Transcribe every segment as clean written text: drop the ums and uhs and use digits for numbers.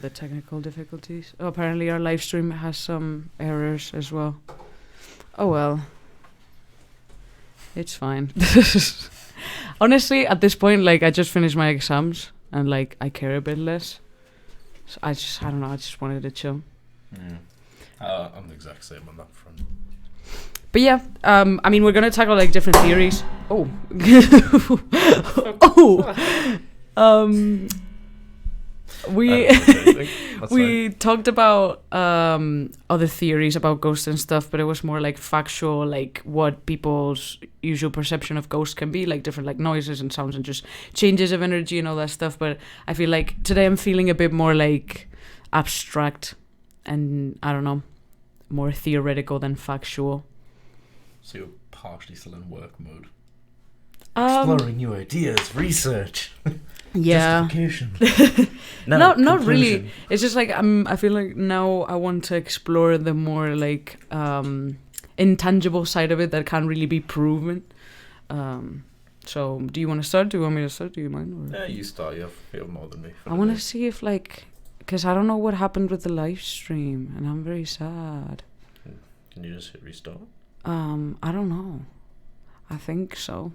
The technical difficulties. Oh, apparently our live stream has some errors as well. Oh well. It's fine. Honestly, at this point, like, I just finished my exams and, like, I care a bit less. So I don't know, I just wanted to chill. Yeah. I'm the exact same on that front. But yeah, I mean, we're going to tackle, like, different theories. Oh. We talked about other theories about ghosts and stuff, but it was more like factual, like what people's usual perception of ghosts can be, like different like noises and sounds and just changes of energy and all that stuff. But I feel like today I'm feeling a bit more like abstract and, I don't know, more theoretical than factual. So you're partially still in work mode. Exploring new ideas, research. Yeah. Justification. Not really. It's just like I feel like now I want to explore the more like intangible side of it that can't really be proven. So do you want to start? Do you want me to start? Do you mind? Or? Yeah, you start. You have more than me. I want to see if like, because I don't know what happened with the live stream, and I'm very sad. Can you just hit restart? I don't know. I think so.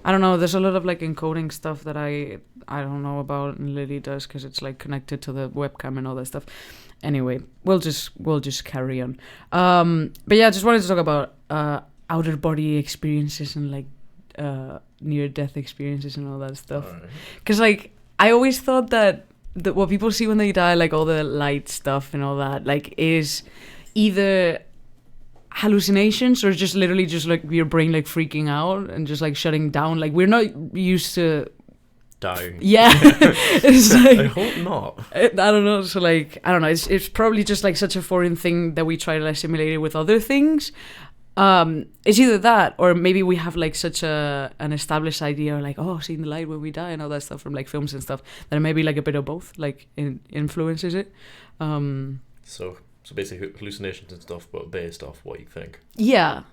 I don't know. There's a lot of like encoding stuff that I don't know about, and Lily does because it's like connected to the webcam and all that stuff. Anyway, we'll just carry on. But yeah, I just wanted to talk about outer body experiences and like near death experiences and all that stuff. Because like I always thought that what people see when they die, like all the light stuff and all that, like is either hallucinations or just literally just like your brain like freaking out and just like shutting down. Like we're not used to dying. Yeah. It's like, I hope not. I don't know. So like I don't know. It's probably just like such a foreign thing that we try to assimilate it with other things. It's either that or maybe we have like such an established idea, like seeing the light when we die and all that stuff from like films and stuff, that it may be like a bit of both, like influences it. So basically hallucinations and stuff, but based off what you think. Yeah.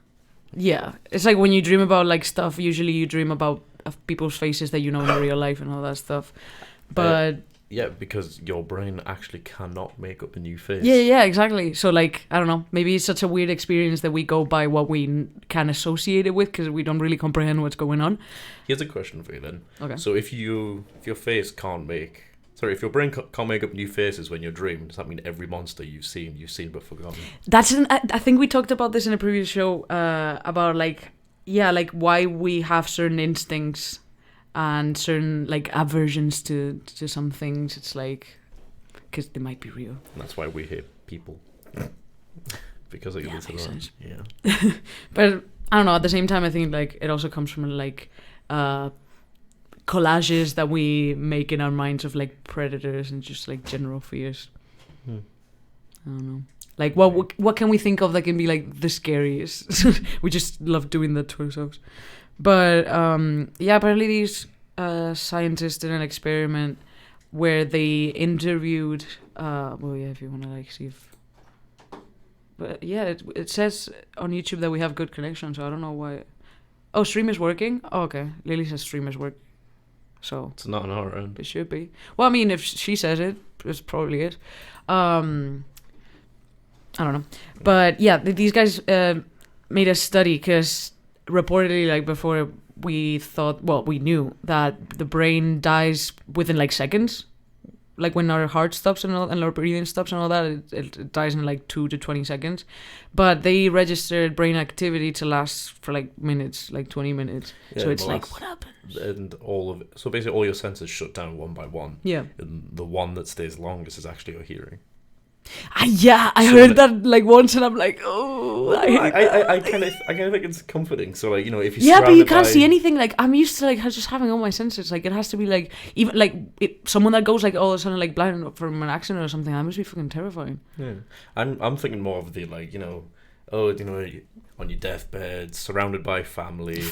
It's like when you dream about like stuff, usually you dream about people's faces that you know in real life and all that stuff. But yeah, because your brain actually cannot make up a new face. Yeah, exactly. So like, I don't know, maybe it's such a weird experience that we go by what we can associate it with because we don't really comprehend what's going on. Here's a question for you then. Okay. So if your brain can't make up new faces when you're dreaming, does that mean every monster you've seen but forgotten? I think we talked about this in a previous show about like why we have certain instincts and certain like aversions to some things. It's like because they might be real. And that's why we hate people. Because of makes sense. Yeah. But I don't know. At the same time, I think like it also comes from like collages that we make in our minds of like predators and just like general fears. I don't know. Like what can we think of that can be like the scariest? We just love doing that to ourselves. But apparently these scientists did an experiment where they interviewed if you want to like see if, but yeah, it says on YouTube that we have good connection, so I don't know why. Oh, stream is working? Oh, okay. Lily says stream is working. So it's not on our end. It should be. Well, I mean, if she says it, it's probably it. I don't know. But yeah, these guys made a study because reportedly, like before, we knew that the brain dies within like seconds. Like when our heart stops and our breathing stops and all that, it dies in like 2 to 20 seconds. But they registered brain activity to last for like minutes, like 20 minutes. Yeah, so it's like, what happens? And so basically all your senses shut down one by one. Yeah. And the one that stays longest is actually your hearing. I heard that like once, and I'm like, oh. I kind of think it's comforting. So like, you know, if you but you can't see anything. Like I'm used to like just having all my senses. Like it has to be like even like someone that goes like all of a sudden like blind from an accident or something. That must be fucking terrifying. Yeah, I'm thinking more of the like, you know, on your deathbed, surrounded by family.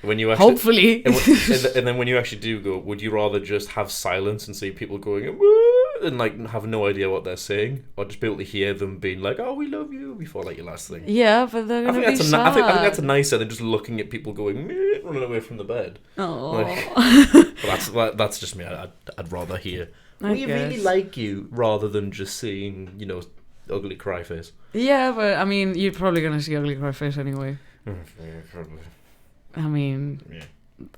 When you actually, hopefully, and then when you actually do go, would you rather just have silence and see people going and like have no idea what they're saying, or just be able to hear them being like, "Oh, we love you" before like your last thing? Yeah, but they're gonna be sad. I think that's nicer than just looking at people going running away from the bed. Oh, like, that's just me. I'd rather hear We really like you, rather than just seeing, ugly cry face. Yeah, but I mean, you're probably gonna see ugly cry face anyway. Probably. I mean,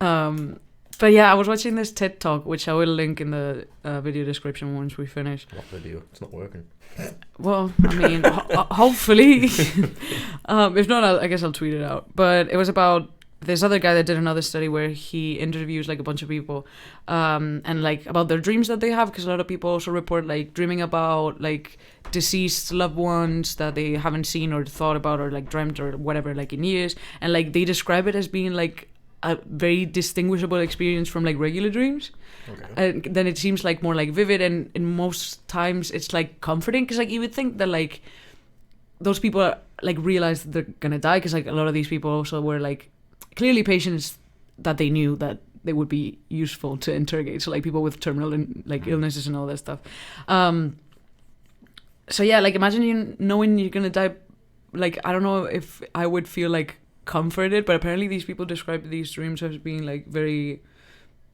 Yeah. But yeah, I was watching this TED Talk, which I will link in the video description once we finish. What video? It's not working. Well, I mean, hopefully. If not, I guess I'll tweet it out. But it was about this other guy that did another study where he interviews like a bunch of people and like about their dreams that they have, because a lot of people also report like dreaming about like deceased loved ones that they haven't seen or thought about or like dreamt or whatever like in years, and like they describe it as being like a very distinguishable experience from like regular dreams. Okay. And then it seems like more like vivid, and in most times it's like comforting, because like you would think that like those people are, like realize that they're gonna die, because like a lot of these people also were like clearly patients that they knew that they would be useful to interrogate, so like people with terminal and like illnesses and all that stuff. So yeah, like imagine you knowing you're gonna die. Like I don't know if I would feel like comforted, but apparently these people describe these dreams as being like very,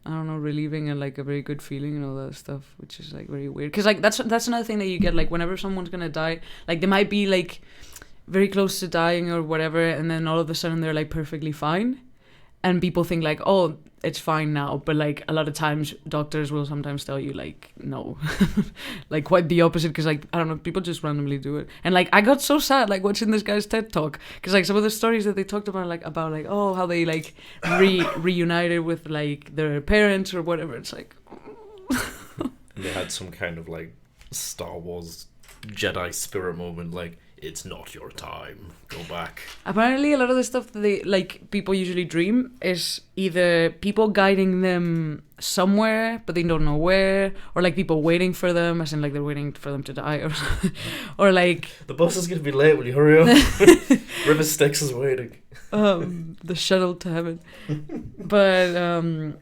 I don't know, relieving and like a very good feeling and all that stuff, which is like very weird, because like that's another thing that you get, like whenever someone's gonna die, like they might be like very close to dying or whatever, and then all of a sudden they're like perfectly fine, and people think like, oh, it's fine now, but like a lot of times doctors will sometimes tell you like no, like quite the opposite, because like I don't know, people just randomly do it. And like I got so sad like watching this guy's TED Talk, because like some of the stories that they talked about like oh how they like reunited with like their parents or whatever, it's like And they had some kind of like Star Wars Jedi spirit moment, like, it's not your time, go back. Apparently a lot of the stuff that they like people usually dream is either people guiding them somewhere but they don't know where, or like people waiting for them, as in like they're waiting for them to die, or like The bus is gonna be late, will you hurry up? River Styx is waiting. The shuttle to heaven. But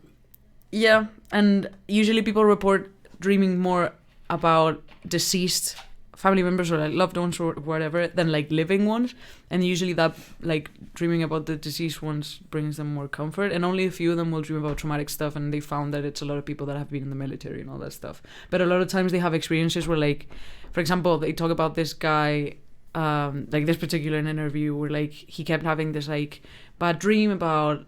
yeah, and usually people report dreaming more about deceased family members or like loved ones or whatever than like living ones, and usually that like dreaming about the deceased ones brings them more comfort, and only a few of them will dream about traumatic stuff, and they found that it's a lot of people that have been in the military and all that stuff. But a lot of times they have experiences where like, for example, they talk about this guy, like this particular interview where like he kept having this like bad dream about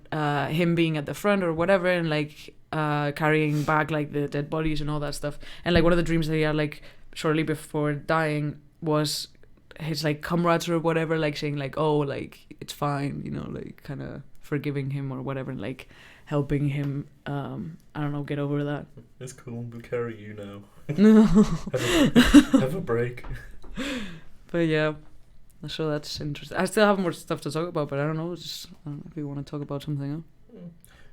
him being at the front or whatever, and like carrying back like the dead bodies and all that stuff, and like one of the dreams that he had like shortly before dying was his like comrades or whatever like saying like, oh, like it's fine, you know, like kind of forgiving him or whatever, and like helping him I don't know, get over that. It's cool, we'll carry you now. No. have a break. But yeah, so that's interesting. I still have more stuff to talk about, but I don't know, if you want to talk about something else.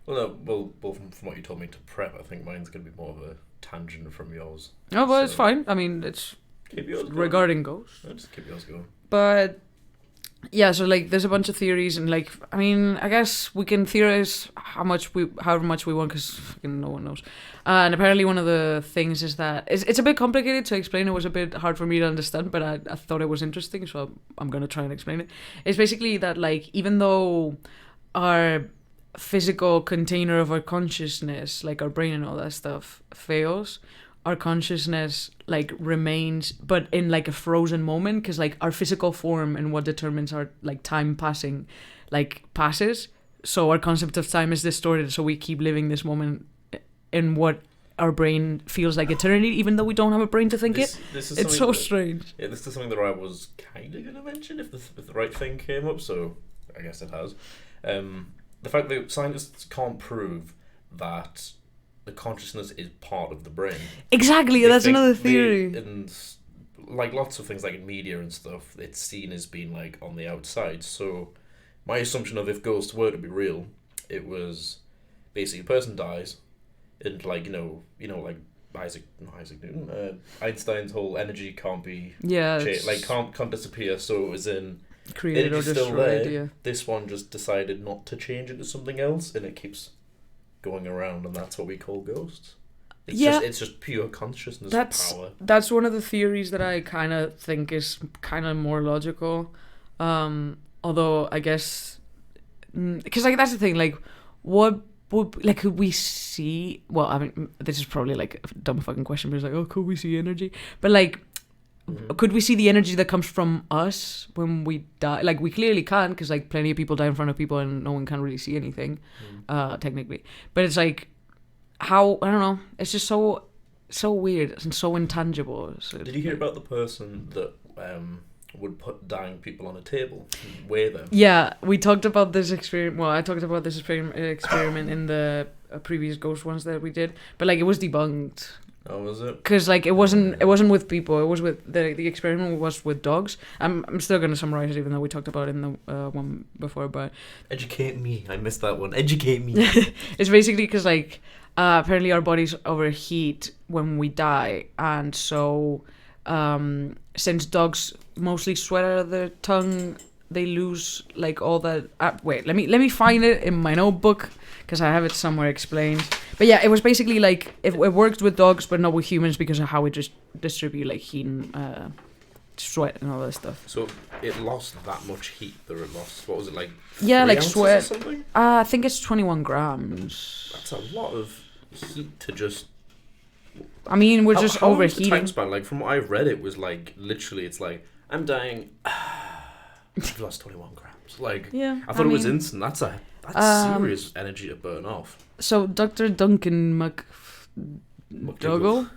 Well, from what you told me to prep, I think mine's going to be more of a tangent from yours. Oh, well, it's fine. I mean, it's regarding ghosts. Yeah, just keep yours going. But yeah, so like there's a bunch of theories, and like I mean, I guess we can theorize however much we want, because fucking no one knows. And apparently one of the things is that it's a bit complicated to explain. It was a bit hard for me to understand, but I thought it was interesting, so I'm gonna try and explain it. It's basically that like even though our physical container of our consciousness, like our brain and all that stuff, fails, our consciousness like remains, but in like a frozen moment, because like our physical form and what determines our like time passing like passes, so our concept of time is distorted, so we keep living this moment in what our brain feels like eternity, even though we don't have a brain to think it. It's so strange. Yeah, this is something that I was kind of going to mention if the right thing came up, so I guess it has. The fact that scientists can't prove that the consciousness is part of the brain. Exactly, that's another theory. And like lots of things like in media and stuff, it's seen as being like on the outside. So my assumption of if ghosts were to be real, it was basically a person dies, and like you know like Isaac Newton, Einstein's whole energy can't be can't disappear. So it was in. Created or destroyed, yeah. This one just decided not to change into something else, and it keeps going around, and that's what we call ghosts. It's just pure consciousness power. That's one of the theories that I kind of think is kind of more logical. Although I guess, because like that's the thing, like what could we see? Well, I mean, this is probably like a dumb fucking question, but it's like, oh, could we see energy? But like, could we see the energy that comes from us when we die? Like, we clearly can't, because like plenty of people die in front of people and no one can really see anything, technically. But it's like, how, I don't know. It's just so weird and so intangible. So did you hear about the person that would put dying people on a table and weigh them? Yeah, we talked about this experiment. Well, I talked about this experiment in the previous ghost ones that we did, but like it was debunked. Oh, was it? Because like it wasn't with people. It was with the experiment was with dogs. I'm still gonna summarize it, even though we talked about it in the one before. But educate me. I missed that one. Educate me. It's basically because like apparently our bodies overheat when we die, and so since dogs mostly sweat out of their tongue, they lose like all that. Wait, let me find it in my notebook because I have it somewhere explained. But yeah, it was basically like it worked with dogs, but not with humans because of how we just distribute like heat and sweat and all that stuff. So it lost that much heat that it lost. What was it like? Yeah, like sweat. Or something? I think it's 21 grams. That's a lot of heat to just. I mean, we're just overheating. Time span? Like from what I read, it was like literally, it's like I'm dying. I've lost 21 grams. Like, yeah, I thought it was instant. That's serious energy to burn off. So Dr. Duncan McDougal,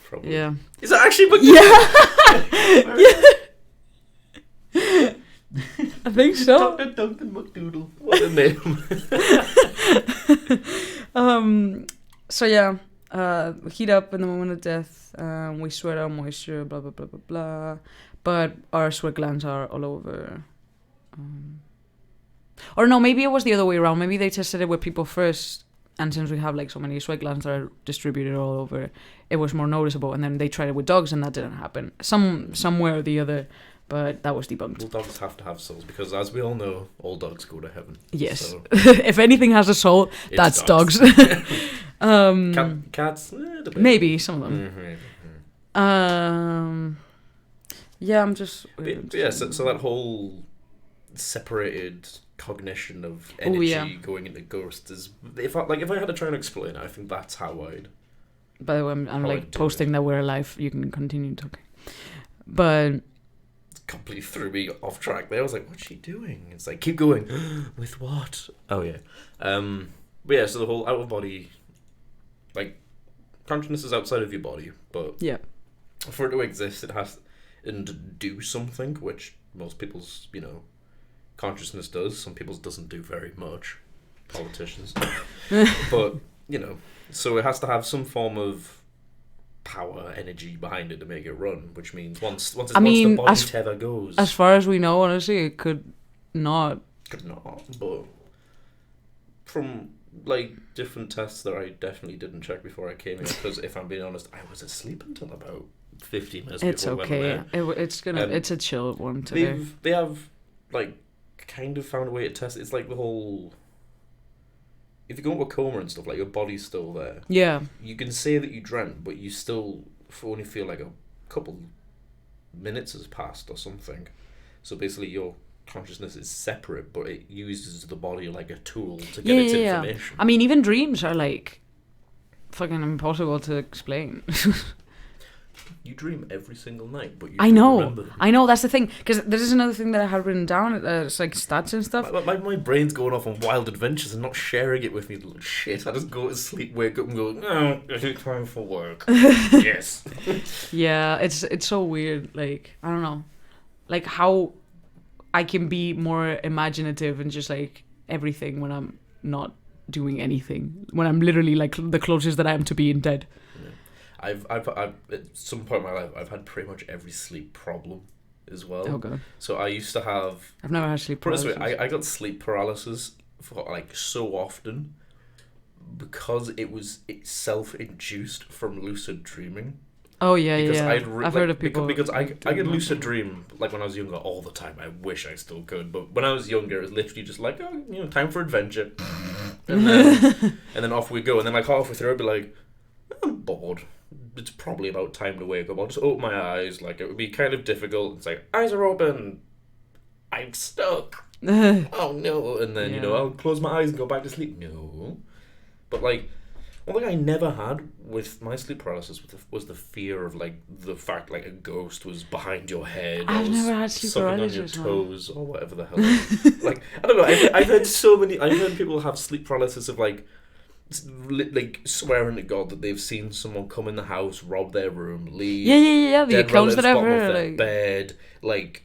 probably. Yeah. Is that actually McDougal? Yeah. I think so. Dr. Duncan McDougal. What a name. So yeah, we heat up in the moment of death. We sweat out moisture. Blah blah blah blah blah. But our sweat glands are all over. Or no, maybe it was the other way around. Maybe they tested it with people first, and since we have like so many sweat glands that are distributed all over, it was more noticeable. And then they tried it with dogs, and that didn't happen. Somewhere or the other, but that was debunked. Well, dogs have to have souls because, as we all know, all dogs go to heaven. Yes. So if anything has a soul, that's dogs. Cats, maybe some of them. Mm-hmm. Yeah, I'm just. But yeah, so that whole separated cognition of energy going into ghosts is. If I had to try and explain it, I think that's how I'd. By the way, I'm like posting that we're alive. You can continue talking, but. It completely threw me off track there. I was like, "What's she doing?" It's like, keep going. With what? Oh yeah. But yeah, so the whole out of body, like, consciousness is outside of your body, but yeah, for it to exist, it has to do something, which most people's, consciousness does. Some people's doesn't do very much. Politicians. But, so it has to have some form of power, energy behind it to make it run, which means once the body tether goes. As far as we know, honestly, it could not. But from like different tests that I definitely didn't check before I came here, because if I'm being honest, I was asleep until about 15 minutes it's before okay. It's a chill one today. They have like kind of found a way to test it. It's like the whole, if you go into a coma and stuff, like your body's still there. Yeah. You can say that you dreamt, but you still only feel like a couple minutes has passed or something. So basically your consciousness is separate, but it uses the body like a tool to get its information. I mean, even dreams are like fucking impossible to explain. You dream every single night, but you I don't know. remember them. I know, that's the thing. Because this is another thing that I had written down. It's like stats and stuff. My brain's going off on wild adventures and not sharing it with me. Shit, I just go to sleep, wake up and go, no, it's time for work. Yes. Yeah, it's so weird. Like, I don't know. Like how I can be more imaginative and just like everything when I'm not doing anything. When I'm literally like the closest that I am to being dead. Yeah. I've at some point in my life I've had pretty much every sleep problem as well. Oh god. So I used to have. I've never had sleep paralysis. I got sleep paralysis for like so often because it's self-induced from lucid dreaming. Oh yeah, because yeah. I've heard of people because I could lucid dream like when I was younger all the time. I wish I still could, but when I was younger, it was literally just like, time for adventure, and then off we go. And then like halfway through, I'd be like, I'm bored. It's probably about time to wake up. I'll just open my eyes. Like it would be kind of difficult. It's like eyes are open. I'm stuck. oh no, and then, Yeah. I'll close my eyes and go back to sleep. No. But, like, one thing I never had with my sleep paralysis was the fear of, like, the fact, like, a ghost was behind your head. I've or never had sleep sucking paralysis, on man. your toes, or whatever the hell. Like, I don't know, I've heard people have sleep paralysis of, like, like swearing to God that they've seen someone come in the house, rob their room, leave. Yeah. The dead accounts that relatives I've bottom of heard, their like, bed, like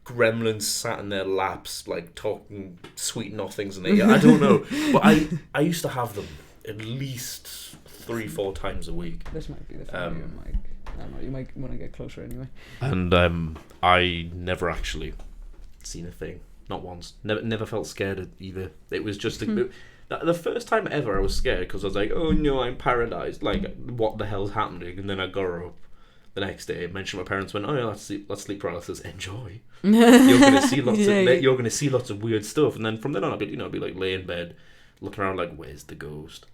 gremlins sat in their laps, like talking sweet nothings, and I don't know, but I used to have them at least 3-4 times a week. this might be the mic. I don't know. You might want to get closer anyway. And I never actually seen a thing, not once. Never felt scared either. It was just the first time ever I was scared because I was like, oh no, I'm paralysed. Like, what the hell's happening? And then I got up the next day, mentioned my parents, went, oh yeah, that's sleep paralysis. Enjoy. You're gonna see lots you're gonna see lots of weird stuff. And then from then on, I'd be like lay in bed, looking around like, where's the ghost?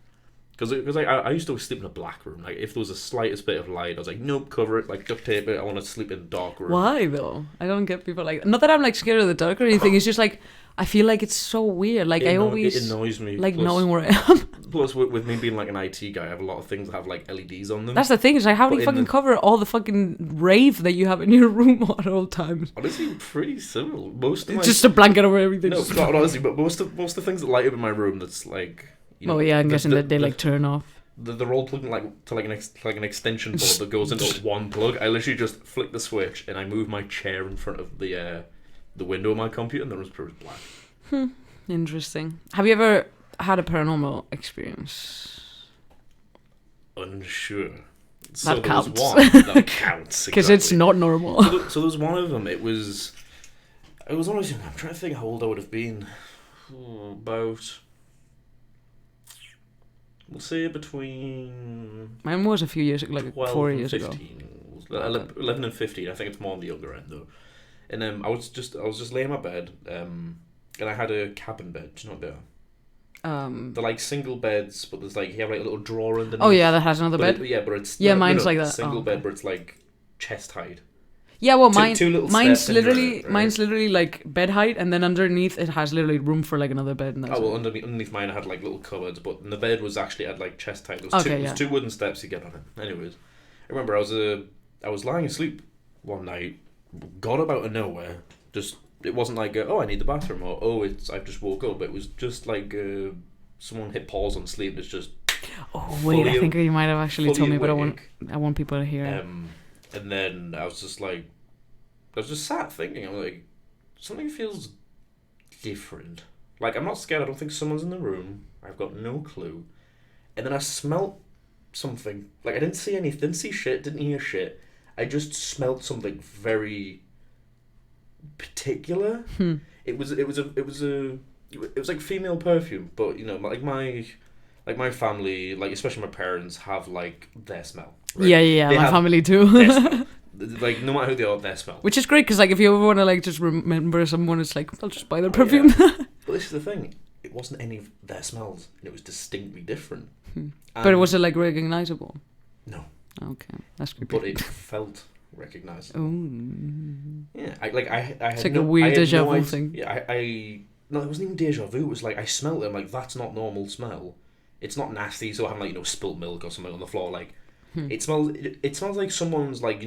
Because I used to sleep in a black room. Like, if there was a slightest bit of light, I was like, nope, cover it, like duct tape it. I want to sleep in a dark room. Why though? I don't get people like. Not that I'm like scared of the dark or anything. It's just like I feel like it's so weird. Like it annoys me. like plus, knowing where I am. Plus, with me being like an IT guy, I have a lot of things that have like LEDs on them. That's the thing. Is like, how do you But fucking cover all the fucking rave that you have in your room at all times? Honestly, pretty simple. Most of my It's just a blanket over everything. no, not honestly, but most of the things that light up in my room, that's like. Oh yeah, I'm guessing that they like turn off. They're all plugged to an extension cord that goes into one plug. I literally just flick the switch and I move my chair in front of the window of my computer, and the room's pretty black. Interesting. Have you ever had a paranormal experience? Unsure. That counts. That counts. Because it's not normal. So there's one of them. It was always. I'm trying to think how old I would have been. About. We'll say between. Mine was a few years ago, like 4 years ago. 11 and 15. I think it's more on the younger end though. And I was just laying in my bed, and I had a cabin bed. Do you know what they are? They're like single beds, but there's like you have like a little drawer underneath. Oh yeah, that has another bed. But it's mine's like that. Single bed, but it's like chest height. Yeah, well, Two little mine's steps in literally your- right. mine's literally like bed height, and then underneath it has literally room for like another bed. And that's Oh well, it. underneath mine I had like little cupboards, but the bed was actually at like chest height. There's two wooden steps you get on it. Anyways, I remember I was lying asleep one night, got up out of nowhere. Just it wasn't like I need the bathroom or I've just woke up. It was just like someone hit pause on sleep. It's just Oh wait, I think you might have actually told me, but awake. I want people to hear it. And then I was just sat thinking. I'm like, something feels different. Like, I'm not scared. I don't think someone's in the room. I've got no clue. And then I smelt something. Like, I didn't see anything. Didn't see shit. Didn't hear shit. I just smelt something very particular. It was like female perfume, but like my family, like especially my parents, have like their smell. Right? Yeah, They my have family too. their smell. Like, no matter who they are, their smell. Which is great, because like if you ever want to like just remember someone, it's like I'll just buy their perfume. Yeah. But this is the thing, it wasn't any of their smells, and it was distinctly different. But was it like recognizable? No. Okay, that's creepy. But it felt recognizable. Ooh. Yeah, I had It's like a weird deja vu thing. Yeah, no, it wasn't even deja vu. It was like I smelled it. I'm like, that's not normal smell. It's not nasty. So I haven't like spilt milk or something on the floor. Like it smells. It smells like someone's like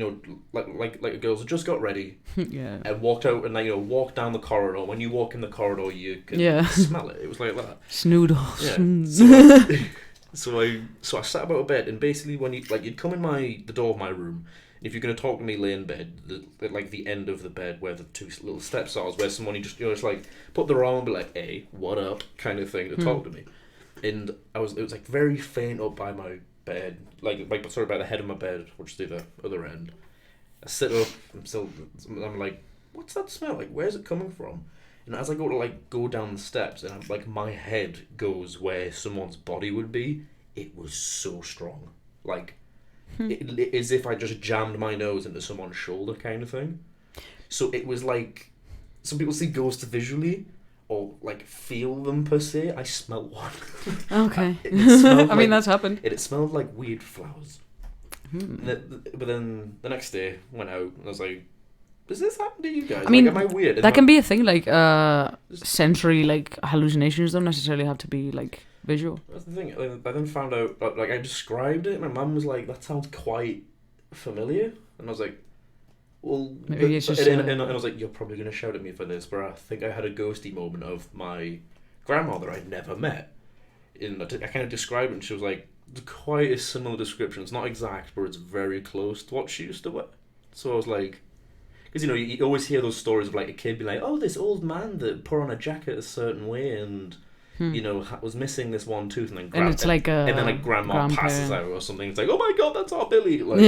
like a girl's just got ready. Yeah. And walked out and like walked down the corridor. When you walk in the corridor, you can smell it. It was like that. Snoodles. Yeah. So I sat about a bed, and basically when you'd come in the door of my room. If you're going to talk to me, lay in bed, like the end of the bed where the two little steps are, is where someone just like put their arm and be like, "Hey, what up?" kind of thing to talk to me. And it was like very faint up by my bed, like sort of by the head of my bed, which is the other end. I sit up, I'm like, "What's that smell? Like, where's it coming from?" And as I go to go down the steps, and I'm like, my head goes where someone's body would be. It was so strong, like. As if I just jammed my nose into someone's shoulder kind of thing. So it was like, some people see ghosts visually or like feel them per se. I smelled one. Okay. It smelled I mean, that's happened. It smelled like weird flowers. But then the next day went out and I was like, Does this happen to you guys? I mean, am I weird? That can be a thing, like sensory, like hallucinations don't necessarily have to be like visual. That's the thing. I then found out, like I described it. My mum was like, "That sounds quite familiar," and I was like, "Well," Maybe it's just, and I was like, "You're probably gonna shout at me for this," but I think I had a ghosty moment of my grandmother I'd never met. And I kind of described it, and she was like, quite a similar description. It's not exact, but it's very close to what she used to wear. So I was like, because you always hear those stories of like a kid being like, "Oh, this old man that put on a jacket a certain way and was missing this one tooth," and then it's like and then like grandma passes out or something. It's like, "Oh my god, that's our Billy!" Like,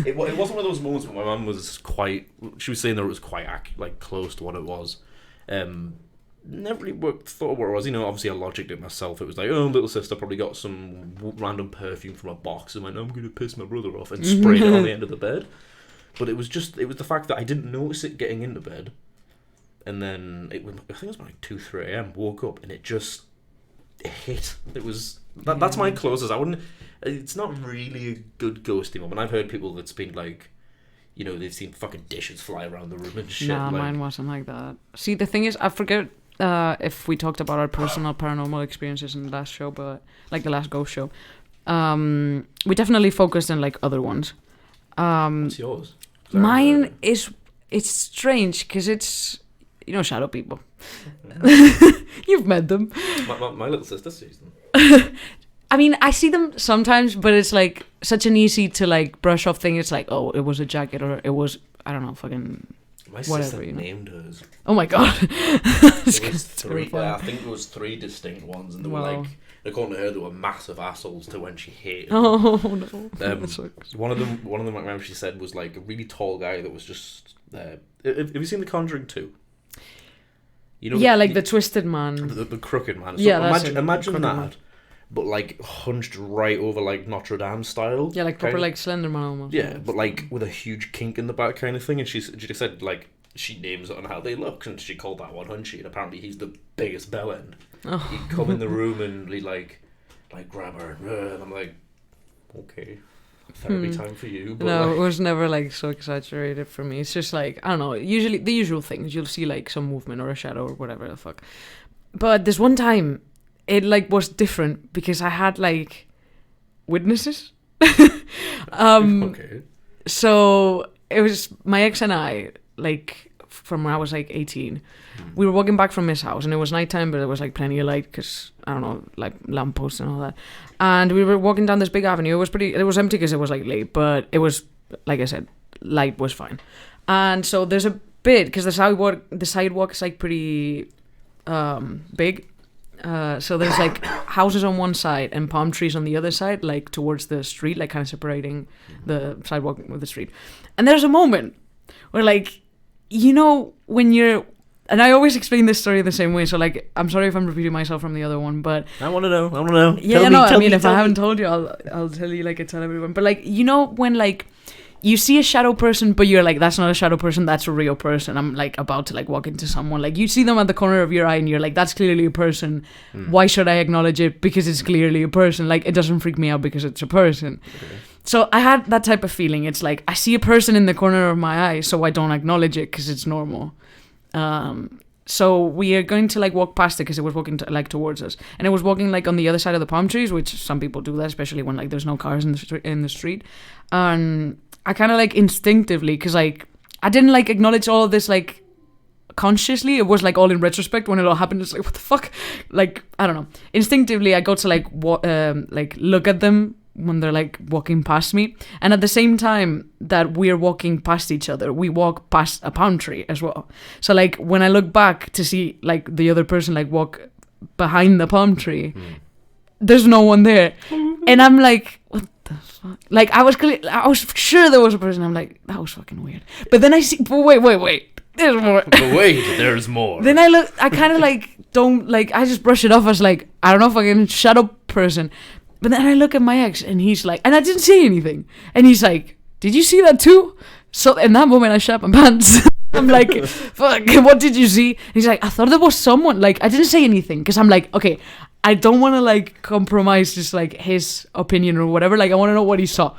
it wasn't one of those moments where my mum was quite. She was saying that it was quite like close to what it was. Never really thought of what it was. Obviously I logicked it myself. It was like, "Oh, little sister probably got some random perfume from a box and went, I'm going to piss my brother off," and sprayed it on the end of the bed. But it was the fact that I didn't notice it getting into bed. And then, I think it was like 2, 3 a.m, woke up and it just hit. It was, that's my closest. It's not really a good ghosting moment. I've heard people that's been like, they've seen fucking dishes fly around the room and shit. Nah, mine wasn't like that. See, the thing is, I forget if we talked about our personal paranormal experiences in the last show, but like the last ghost show. We definitely focused on like other ones. What's yours? Mine it's strange because it's shadow people. You've met them. My little sister sees them. I mean, I see them sometimes, but it's like such an easy to like brush off thing. It's like, oh, it was a jacket, or it was, I don't know, fucking my whatever. Sister named hers. Oh my god. It was 3. I think there was 3 distinct ones, and they were like, according to her, they were massive assholes to when she hated them. Oh no. One of them, I remember she said, was like a really tall guy that was just. Have you seen The Conjuring 2? The twisted man. The crooked man. So yeah, imagine that. Man. But like hunched right over like Notre Dame style. Yeah, like proper like Slenderman almost. Yeah, but like with a huge kink in the back kind of thing. And she said like she names it on how they look, and she called that one Hunchy, and apparently he's the biggest bell end. Oh. He'd come in the room and he'd like grab her and I'm like, okay, therapy time for you. But no, it was never like so exaggerated for me. It's just like, I don't know, usually the usual things. You'll see like some movement or a shadow or whatever the fuck. But this one time, it like was different because I had like witnesses. Okay. So it was my ex and I, like from when I was like 18. We were walking back from his house and it was nighttime, but there was like plenty of light because I don't know, like lampposts and all that. And we were walking down this big avenue. It was empty because it was like late, but it was, like I said, light was fine. And so there's a bit because the sidewalk is like pretty big. So there's like houses on one side and palm trees on the other side, like towards the street, like kind of separating the sidewalk with the street. And there's a moment where like, when you're, and I always explain this story the same way, so like, I'm sorry if I'm repeating myself from the other one, but I want to know. Yeah, if I haven't told you, I'll tell you, like I tell everyone. But like, when like you see a shadow person, but you're like, that's not a shadow person, that's a real person. I'm like about to like walk into someone, like you see them at the corner of your eye and you're like, that's clearly a person. Why should I acknowledge it? Because it's clearly a person. Like, it doesn't freak me out because it's a person. Okay. So I had that type of feeling. It's like, I see a person in the corner of my eye, so I don't acknowledge it because it's normal. So we are going to like walk past it because it was walking towards us, and it was walking like on the other side of the palm trees, which some people do that, especially when like there's no cars in the street. And I kind of like instinctively, because like I didn't like acknowledge all of this like consciously. It was like all in retrospect when it all happened. It's like, what the fuck? Like, I don't know. Instinctively, I got to like look at them when they're like walking past me, and at the same time that we're walking past each other, we walk past a palm tree as well. So like when I look back to see like the other person like walk behind the palm tree, there's no one there, and I'm like, what the fuck? Like I was sure there was a person. I'm like, that was fucking weird. But then I see, but wait. There's more. But wait, there's more. Then I kind of like don't like, I just brush it off as like, I don't know, fucking shadow person. But then I look at my ex and he's like, and I didn't say anything. And he's like, did you see that too? So in that moment I shat my pants. I'm like, fuck, what did you see? And he's like, I thought there was someone. Like, I didn't say anything because I'm like, okay, I don't want to like compromise just like his opinion or whatever. Like, I want to know what he saw.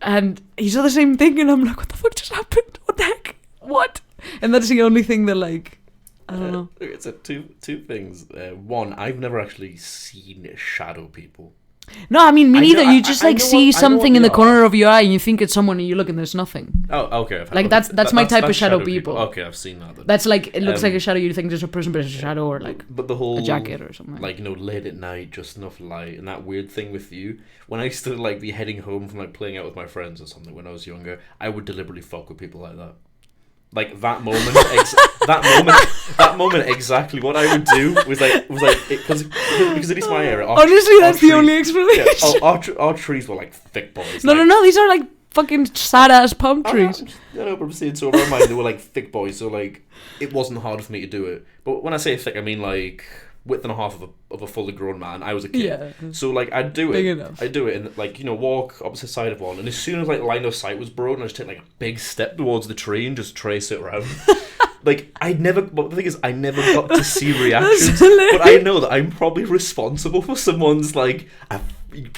And he saw the same thing and I'm like, what the fuck just happened? What the heck? What? And that's the only thing that, like, I don't know. It's two things. One, I've never actually seen shadow people. No, I mean, me I neither. know- You just, I like, know see what- I know something what in the they corner are. of your eye and you think it's someone and you look and there's nothing. Oh, okay. Like, that's my type of shadow people. Okay, I've seen that. Then. That's, like, it looks like a shadow, you think there's a person, but it's a shadow, or, like, but the whole a jacket or something. Like, late at night, just enough light, and that weird thing with you. When I used to, like, be heading home from, like, playing out with my friends or something when I was younger, I would deliberately fuck with people like that. Like, that moment, that moment, exactly what I would do was because it is my area. Honestly, that's the only explanation. Yeah, our trees were, like, thick boys. No, these are, like, fucking sad-ass palm trees. But I'm saying, so around mine, they were, like, thick boys, so, like, it wasn't hard for me to do it. But when I say thick, I mean, like, width and a half of a fully grown man. I was a kid. Yeah. So, like, I'd do Big it. enough. I'd do it and, like, walk opposite side of one. And as soon as, like, line of sight was broken, I'd just take, like, a big step towards the tree and just trace it around. Like, but the thing is, I never got to see reactions. But I know that I'm probably responsible for someone's, like,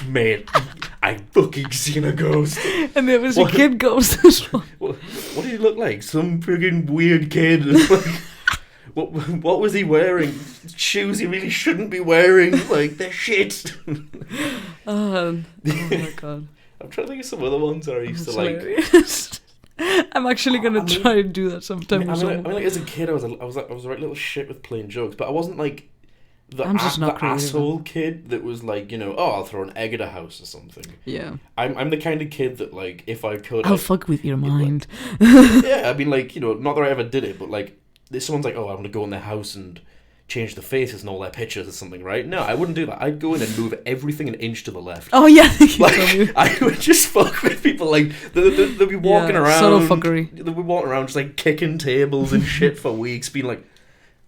mate, I fucking seen a ghost. And there was a kid ghost as well. What did he look like? Some friggin' weird kid. Like, what was he wearing? Shoes he really shouldn't be wearing. Like, they're shit. Oh my god. I'm trying to think of some other ones where I used to like. Hilarious. I'm actually gonna try and do that sometime. I mean, like, as a kid, I was a right little shit with playing jokes, but I wasn't like the asshole kid that was like, I'll throw an egg at a house or something. Yeah. I'm the kind of kid that, like, if I could, I'll fuck with your mind. Yeah, I mean, like, not that I ever did it, but like, if someone's like, oh, I'm gonna go in their house and change the faces and all their pictures or something, right? No, I wouldn't do that. I'd go in and move everything an inch to the left. Oh yeah, like, I would just fuck with people. Like, they'll be walking around, subtle fuckery. They'll be walking around just like kicking tables and shit for weeks, being like,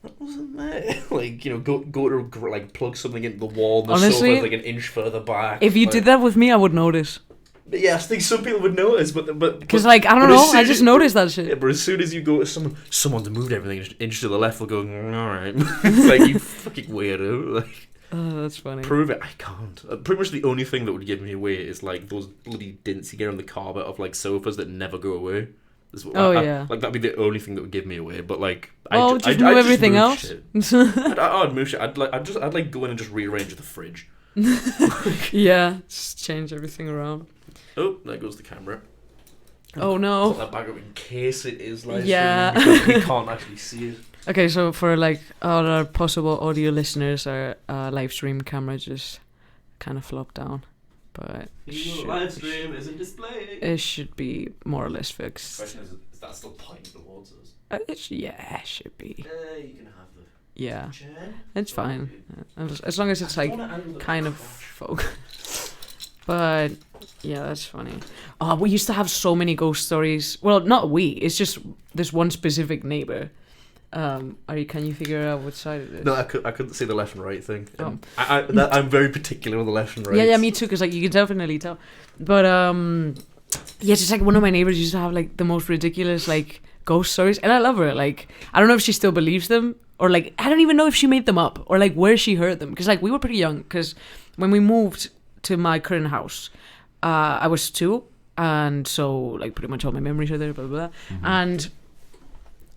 what wasn't there? Like, go to like plug something into the wall. And the Honestly, sofa's like an inch further back. If you did that with me, I would notice. But yeah, I think some people would notice, but because, like, I don't know, I just noticed that shit. Yeah, but as soon as you go to someone's moved everything an inch to the left, will go, all right. It's like, you fucking weirdo. Like, oh, that's funny. Prove it. I can't. Pretty much the only thing that would give me away is like those bloody dints you get on the carpet of like sofas that never go away. Yeah. Like, that'd be the only thing that would give me away. But like, I'd move everything else. I'd move shit. I'd like go in and just rearrange the fridge. Yeah, just change everything around. Oh, there goes the camera. Oh no. Put that back up in case it is live Yeah. streaming, because we can't actually see it. Okay, so for like all our possible audio listeners, our live stream camera just kind of flopped down, but Live stream isn't displaying. It should be more or less fixed. The question is that still pointing towards us? It should be. You can have the. Yeah, chair. it's fine as long as it's like kind of But yeah, that's funny. Oh, we used to have so many ghost stories. Well, not we. It's just this one specific neighbor. Can you figure out what side it is? No, I couldn't see the left and right thing. Oh. I'm very particular with the left and right. Yeah, me too. Cause like you can definitely tell. But yeah, just like one of my neighbors used to have like the most ridiculous like ghost stories, and I love her. Like, I don't know if she still believes them, or like I don't even know if she made them up, or like where she heard them. Cause like we were pretty young. Cause when we moved to my current house, I was 2, and so like pretty much all my memories are there. Blah blah blah. Mm-hmm. And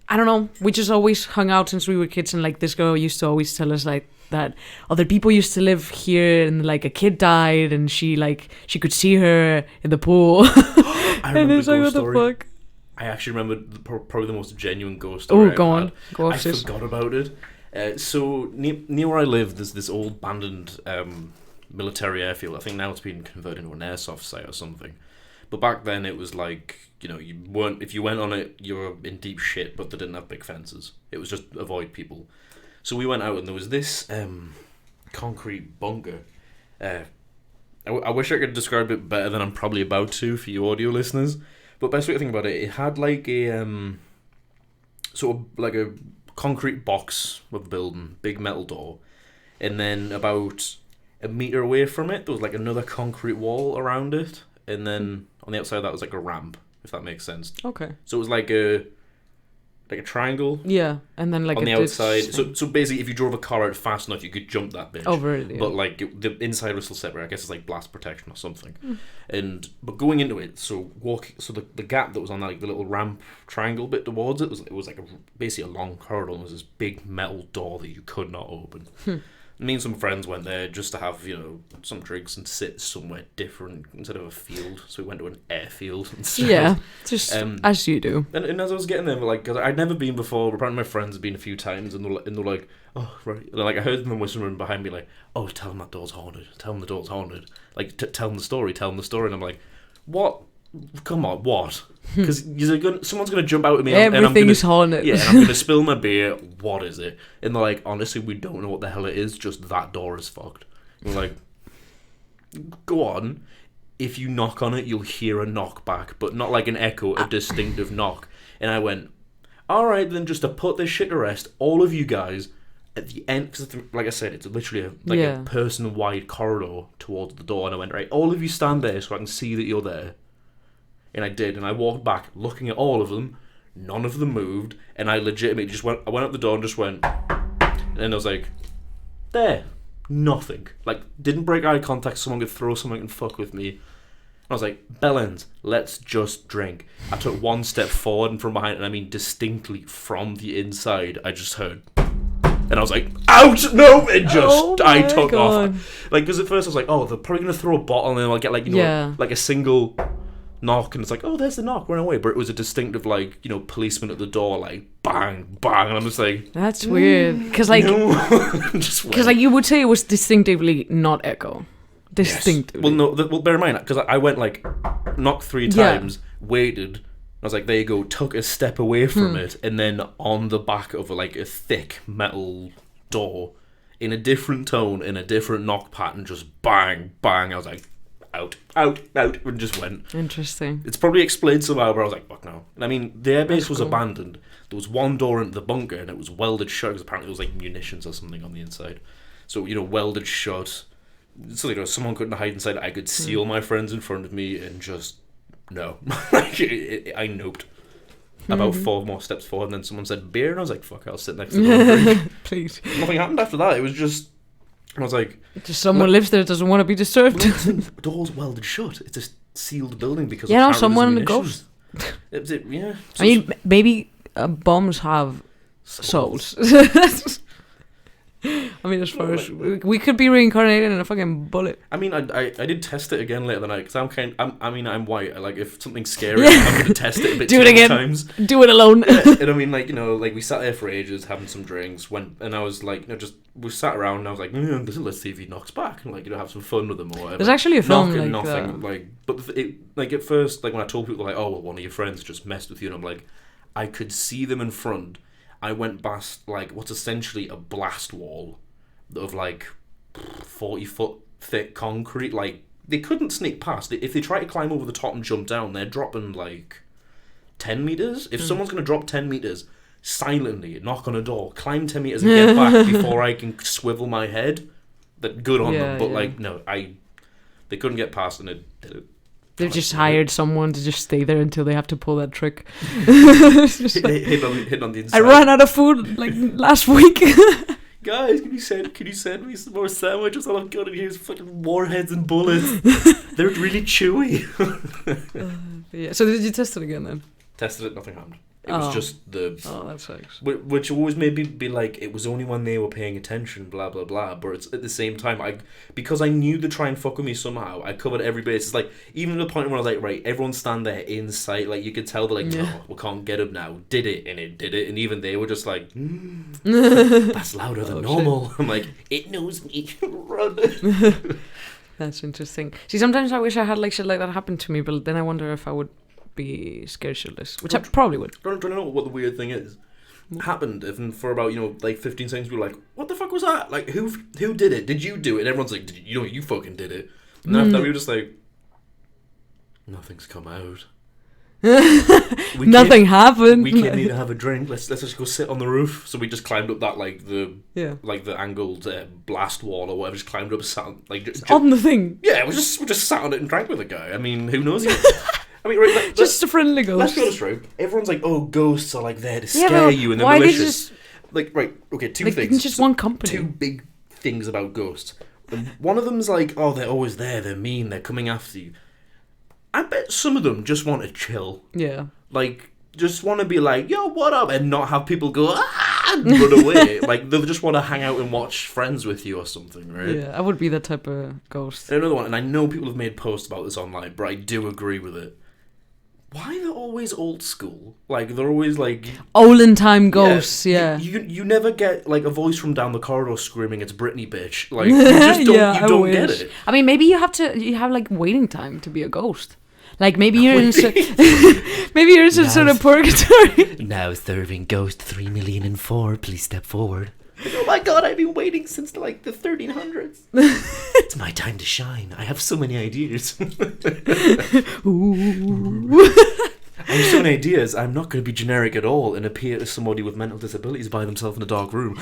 I don't know, we just always hung out since we were kids, and like this girl used to always tell us like that other people used to live here, and like a kid died, and she could see her in the pool. I remember and it's like, what story. the fuck? I actually remember probably the most genuine ghost story. Oh, go on. Go off, sis. I forgot about it. So near where I live, there's this old abandoned military airfield. I think now it's been converted into an airsoft site or something. But back then it was like, if you went on it, you were in deep shit, but they didn't have big fences. It was just avoid people. So we went out and there was this concrete bunker. I wish I could describe it better than I'm probably about to for you audio listeners. But best way to think about it, it had like a sort of like a concrete box of a building, big metal door, and then about a meter away from it there was like another concrete wall around it, and then on the outside of that was like a ramp, if that makes sense. Okay. So it was like a like a triangle. Yeah, and then like on the a ditch outside. thing. So basically, if you drove a car out fast enough, you could jump that bitch. Oh, really? Yeah. But like the inside was still separate. I guess it's like blast protection or something. But going into it, so the gap that was on that, like the little ramp triangle bit towards it was like basically a long corridor. And there was this big metal door that you could not open. Me and some friends went there just to have, some drinks and sit somewhere different instead of a field. So we went to an airfield instead. Yeah, just as you do. And as I was getting there, like, cause I'd never been before, but apparently my friends had been a few times, and they're like, oh, right. And like, I heard them whispering behind me, like, oh, tell them that door's haunted. Tell them the door's haunted. Like, tell them the story. And I'm like, what? Come on, what? Because someone's going to jump out at me Everything's haunted. Yeah, and I'm going to spill my beer. What is it? And they're like, honestly, we don't know what the hell it is. Just that door is fucked. And we're like, go on. If you knock on it, you'll hear a knock back, but not like an echo, a distinctive knock. And I went, all right, then just to put this shit to rest, all of you guys, at the end, because like I said, it's literally a person-wide corridor towards the door. And I went, right, all of you stand there so I can see that you're there. And I did, and I walked back looking at all of them. None of them moved, and I legitimately I went up the door and just went, and then I was like, there, nothing. Like, didn't break eye contact, someone could throw something and fuck with me. I was like, Bellends, let's just drink. I took one step forward and from behind, and I mean distinctly from the inside, I just heard, and I was like, out, no, and just, I took off. Like, because at first I was like, oh, they're probably going to throw a bottle, and then I'll get like, like a single knock, and it's like, oh, there's the knock, run away. But it was a distinctive, like, policeman at the door, like, bang, bang, and I'm just like, that's weird, because like, because like you would say it was distinctively not echo, distinctively. Yes. Well, no, bear in mind, because I went like, knocked 3 times, waited. I was like, there you go, took a step away from it, and then on the back of like a thick metal door, in a different tone, in a different knock pattern, just bang, bang. I was like, out, and just went. Interesting. It's probably explained somehow, but I was like, fuck no. And I mean, the airbase was abandoned. There was one door into the bunker, and it was welded shut, because apparently there was like munitions or something on the inside. So, welded shut. So, someone couldn't hide inside. I could see all my friends in front of me, and just, no. I noped. About 4 more steps forward, and then someone said beer, and I was like, fuck, I'll sit next to them. Please. Nothing happened after that. It was just, I was like, just someone lives there that doesn't want to be disturbed. The door's welded shut. It's a sealed building because someone in the ghost. Yeah. I mean, maybe bombs have souls. I mean, as far as we could be reincarnated in a fucking bullet. I mean, I did test it again later that night because I'm white. Like, if something's scary, I'm gonna test it a bit. Do it again. Times. Do it alone. And I mean, like, like we sat there for ages having some drinks. And I was like, we sat around and I was like, let's see if he knocks back and like have some fun with him or whatever. There's actually a film like nothing like, but it like at first like when I told people like, oh well, one of your friends just messed with you, and I'm like, I could see them in front. I went past like what's essentially a blast wall of like 40-foot thick concrete. Like, they couldn't sneak past. If they try to climb over the top and jump down, they're dropping like 10 meters. If someone's going to drop 10 meters, silently knock on a door, climb 10 meters and get back before I can swivel my head, that good on them. But like, no, they couldn't get past, and it did it. They've just hired someone to just stay there until they have to pull that trick. hit on the inside. I ran out of food like last week. Guys, can you send me some more sandwiches? All I've got in here is fucking warheads and bullets. They're really chewy. Yeah. So did you test it again then? Tested it, nothing happened. It was just the... Oh, that sucks. Which always made me be like, it was only when they were paying attention, blah, blah, blah. But it's at the same time, because I knew to try and fuck with me somehow, I covered every base. It's like, even to the point where I was like, right, everyone stand there in sight. Like, you could tell they're like, no, we can't get him now. Did it, and it did it. And even they were just like, that's louder than normal. Shit. I'm like, it knows me. Run. That's interesting. See, sometimes I wish I had like shit like that happen to me, but then I wonder if I would be scared shitless, which I probably would. Don't know what the weird thing is. Happened, and for about like 15 seconds we were like, what the fuck was that? Like, who did it? Did you do it? And everyone's like, you fucking did it. And then after that we were just like, nothing's come out. Nothing happened. We can't need to have a drink. Let's just go sit on the roof. So we just climbed up that like the angled blast wall or whatever. Just climbed up, sat like just, on the thing. Yeah, we just sat on it and drank with the guy. I mean, who knows? I mean, right, Just a friendly let's ghost. be honest, right? Everyone's like, oh, ghosts are like there to Yeah, scare but you and they're why they malicious. just Like, right, okay, two like things. just one company? Two big things about ghosts. One of them's like, oh, they're always there, they're mean, they're coming after you. I bet some of them just want to chill. Yeah. Like, just want to be like, yo, what up? And not have people go, and run away. Like, they'll just want to hang out and watch Friends with you or something, right? Yeah, I would be that type of ghost. And another one, and I know people have made posts about this online, but I do agree with it. Why they're always old school? Like, they're always like... Olden time ghosts, yeah. You never get, like, a voice from down the corridor screaming, it's Britney, bitch. Like, you just don't, Yeah, you don't I get wish. it. I mean, maybe you have like waiting time to be a ghost. Like maybe you're in maybe you're in some sort of purgatory. Now serving Ghost 3,000,004. Please step forward. Oh my god, I've been waiting since, like, the 1300s. It's my time to shine. I have so many ideas. Ooh. I have so many ideas. I'm not going to be generic at all and appear as somebody with mental disabilities by themselves in a dark room.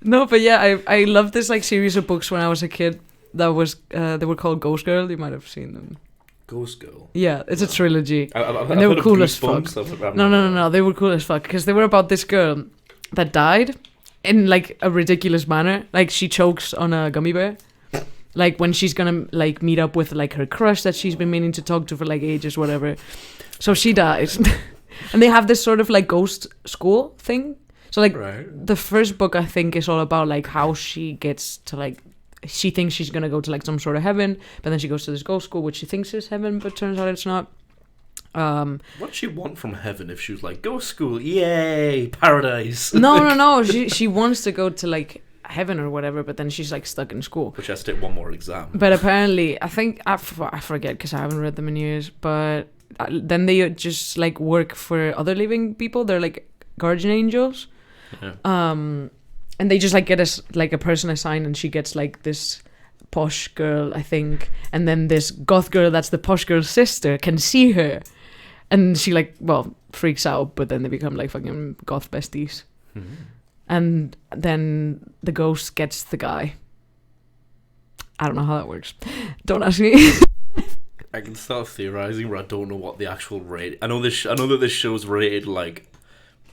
No, but yeah, I loved this like series of books when I was a kid. That was they were called Ghost Girl. You might have seen them. Ghost Girl. Yeah, it's a trilogy. And they were cool as fuck. No, they were cool as fuck because they were about this girl that died in like a ridiculous manner. Like she chokes on a gummy bear. Like when she's gonna like meet up with like her crush that she's been meaning to talk to for like ages, whatever. So she dies, and they have this sort of like ghost school thing. So like the first book I think is all about like how she gets to like she thinks she's gonna go to like some sort of heaven, but then she goes to this ghost school which she thinks is heaven, but turns out it's not. What'd she want from heaven if she was like ghost school? Yay, paradise! No. She wants to go to like heaven or whatever, but then she's like stuck in school. But she has to take one more exam. But apparently, I think I forget because I haven't read them in years. But then they just like work for other living people. They're like guardian angels. Yeah. And they just like get a person assigned, and she gets like this posh girl, I think, and then this goth girl that's the posh girl's sister can see her, and she like freaks out, but then they become like fucking goth besties. Mm-hmm. And then the ghost gets the guy. I don't know how that works. Don't ask me. I can start theorizing, but I don't know what the actual rate. I know that this show's rated like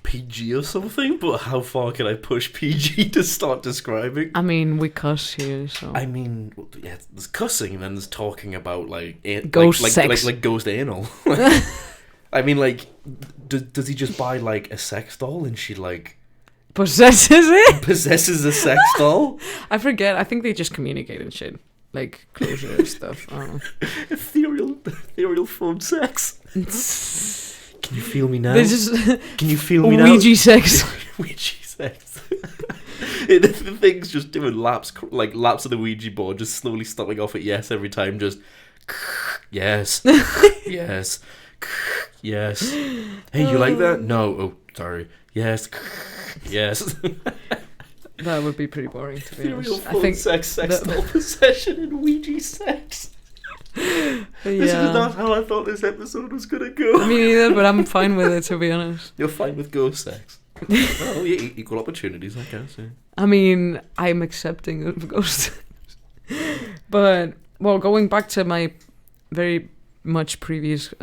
PG or something, but how far can I push PG to start describing? I mean, we cuss here, so. I mean, yeah, there's cussing, and then there's talking about like ghost sex, sex. like ghost anal. I mean, like, does he just buy like a sex doll and she like possesses it? Possesses a sex doll? I forget. I think they just communicate and shit, like closure and stuff. I don't know. Ethereal phone sex. Can you feel me now? Can you feel me now? Ouija sex. Ouija sex. The thing's just doing laps of the Ouija board, just slowly stopping off at yes every time, just yes, yes, yes. Hey, you like that? No. Oh, sorry. Yes, yes. That would be pretty boring, to be honest. I think sex doll possession and Ouija sex. This is not how I thought this episode was gonna go. Me neither, but I'm fine with it, to be honest. You're fine with ghost sex? Well, yeah, equal opportunities, I guess. Yeah. I mean, I'm accepting of ghost sex. But, well, going back to my very much previous...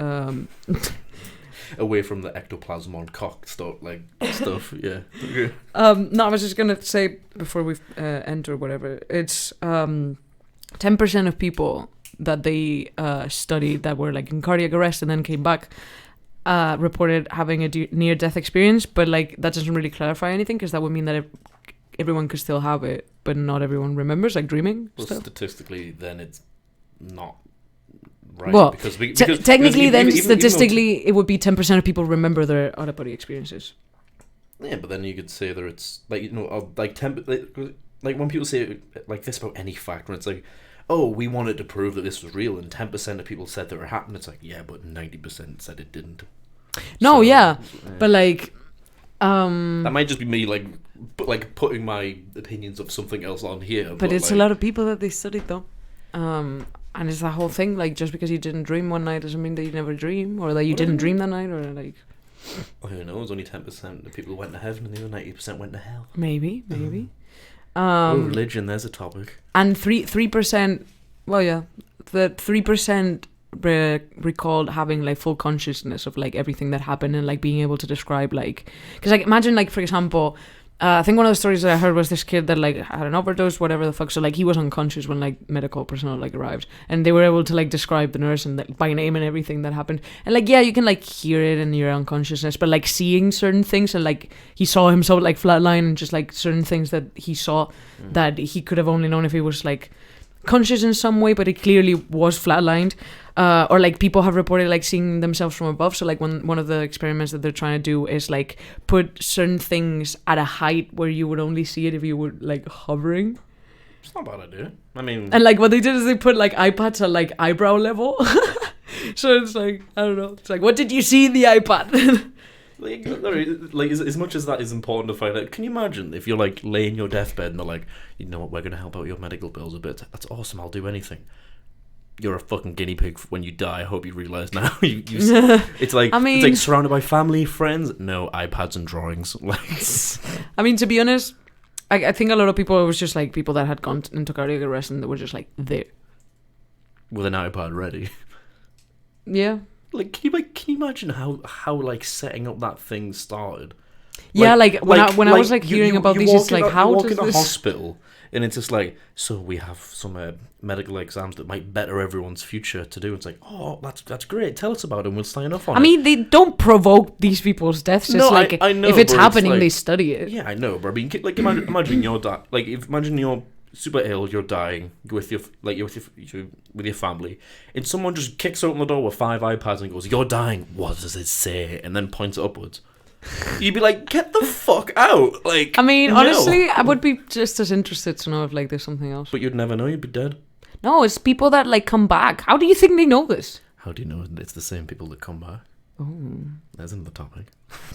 Away from the ectoplasm on cock stuff, yeah. No, I was just gonna say, before we end or whatever, it's 10% of people that they studied that were like in cardiac arrest and then came back reported having a near-death experience, but like that doesn't really clarify anything, because that would mean that everyone could still have it, but not everyone remembers, like dreaming stuff. Statistically, then it's not right. Well, because technically, then even statistically, it would be 10% of people remember their out-of-body experiences. Yeah, but then you could say that it's like, like when people say like this about any fact, when it's like, oh, we wanted to prove that this was real, and 10% of people said that it happened. It's like, yeah, but 90% said it didn't. No, yeah, but like, that might just be me like putting my opinions of something else on here. But it's like, a lot of people that they studied though, and it's that whole thing, like, just because you didn't dream one night doesn't mean that you never dream, or that you didn't dream that night, or like. Who knows? Only 10% of people went to heaven, and the other 90% went to hell. Maybe. Religion, there's a topic. And 3%. Well, yeah, the 3% recalled having like full consciousness of like everything that happened and like being able to describe like, because like imagine like for example, I think one of the stories that I heard was this kid that like had an overdose, whatever the fuck. So like he was unconscious when like medical personnel like arrived, and they were able to like describe the nurse and like, by name and everything that happened. And like yeah, you can like hear it in your unconsciousness, but like seeing certain things, and like he saw himself like flatline and just like certain things that he saw that he could have only known if he was like conscious in some way, but it clearly was flatlined. Or like people have reported like seeing themselves from above. So like one of the experiments that they're trying to do is like put certain things at a height where you would only see it if you were like hovering. It's not a bad idea. I mean, and like what they did is they put like iPads at like eyebrow level. So it's like, I don't know, it's like, what did you see in the iPad? like as much as that is important to find out, can you imagine if you're like laying in your deathbed and they're like, you know what, we're going to help out your medical bills a bit. That's awesome, I'll do anything. You're a fucking guinea pig when you die. I hope you realise now. It's like, I mean, it's like surrounded by family, friends. No, iPads and drawings. I mean, to be honest, I think a lot of people, it was just like people that had gone into cardiac arrest and they were just like there with an iPad ready. Yeah. Like, can you imagine how like setting up that thing started? Yeah, like when I was like hearing about these, it's like, how does this... You walk in a hospital and it's just like, so we have some medical exams that might better everyone's future to do. It's like, oh, that's great. Tell us about them. We'll sign off on it. I mean, they don't provoke these people's deaths. It's like, I know, if it's happening, like, they study it. Yeah, I know, but I mean, like, imagine you're super ill, you're dying with your family, and someone just kicks open the door with 5 iPads and goes, "You're dying. What does it say?" And then points it upwards. You'd be like, "Get the fuck out!" Like, I mean, honestly, I would be just as interested to know if like there's something else. But you'd never know. You'd be dead. No, it's people that like come back. How do you think they know this? How do you know it's the same people that come back? Oh, that's another topic.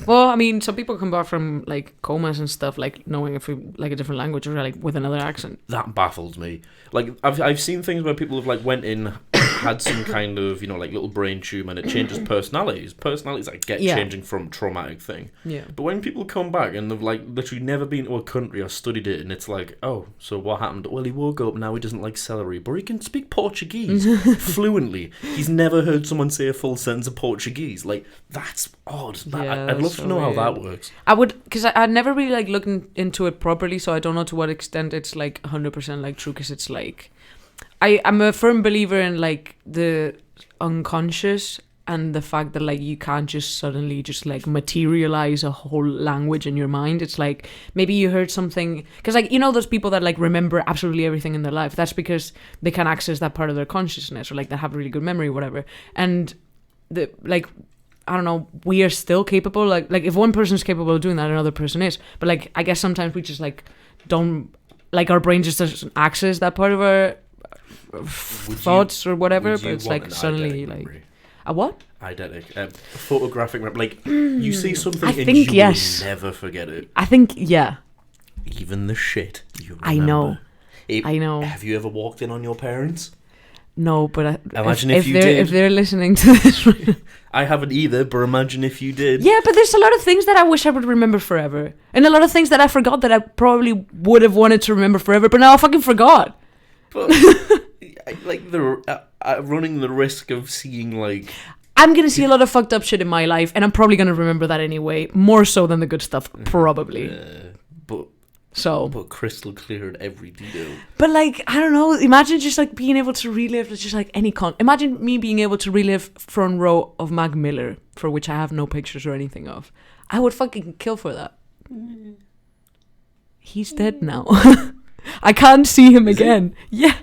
Well, I mean, some people come back from like comas and stuff, like knowing if we like a different language or like with another accent. That baffles me. Like I've seen things where people have like went in, had some kind of, you know, like little brain tumor, and it changes personalities. Personalities like get changing from traumatic thing. Yeah. But when people come back and they've like literally never been to a country or studied it, and it's like, oh, so what happened? Well, he woke up, now he doesn't like celery, but he can speak Portuguese fluently. He's never heard someone say a full sentence of Portuguese. Like, that's odd. I'd love to know how that works. I would, because I'd never really like looked into it properly, so I don't know to what extent it's like 100% like true, because it's like, I'm a firm believer in like the unconscious and the fact that like you can't just suddenly just like materialize a whole language in your mind. It's like maybe you heard something, because like, you know, those people that like remember absolutely everything in their life, that's because they can access that part of their consciousness, or like they have a really good memory or whatever. And the like, I don't know, we are still capable, like if one person's capable of doing that, another person is, but like I guess sometimes we just like don't, like our brain just doesn't access that part of our thoughts or whatever, but it's like suddenly like memory? A what? Eidetic, photographic memory. Like you see something and you will never forget it. I think even the shit you remember. I know. Have you ever walked in on your parents? No, but imagine if you did. If they're listening to this right now. I haven't either, but imagine if you did. Yeah, but there's a lot of things that I wish I would remember forever, and a lot of things that I forgot that I probably would have wanted to remember forever, but now I fucking forgot. But like the running the risk of seeing like, I'm gonna see a lot of fucked up shit in my life, and I'm probably gonna remember that anyway, more so than the good stuff, probably. But crystal clear in every detail. But like, I don't know, imagine just like being able to relive just like any imagine me being able to relive front row of Mac Miller, for which I have no pictures or anything of. I would fucking kill for that. He's dead now. I can't see him again. Yeah.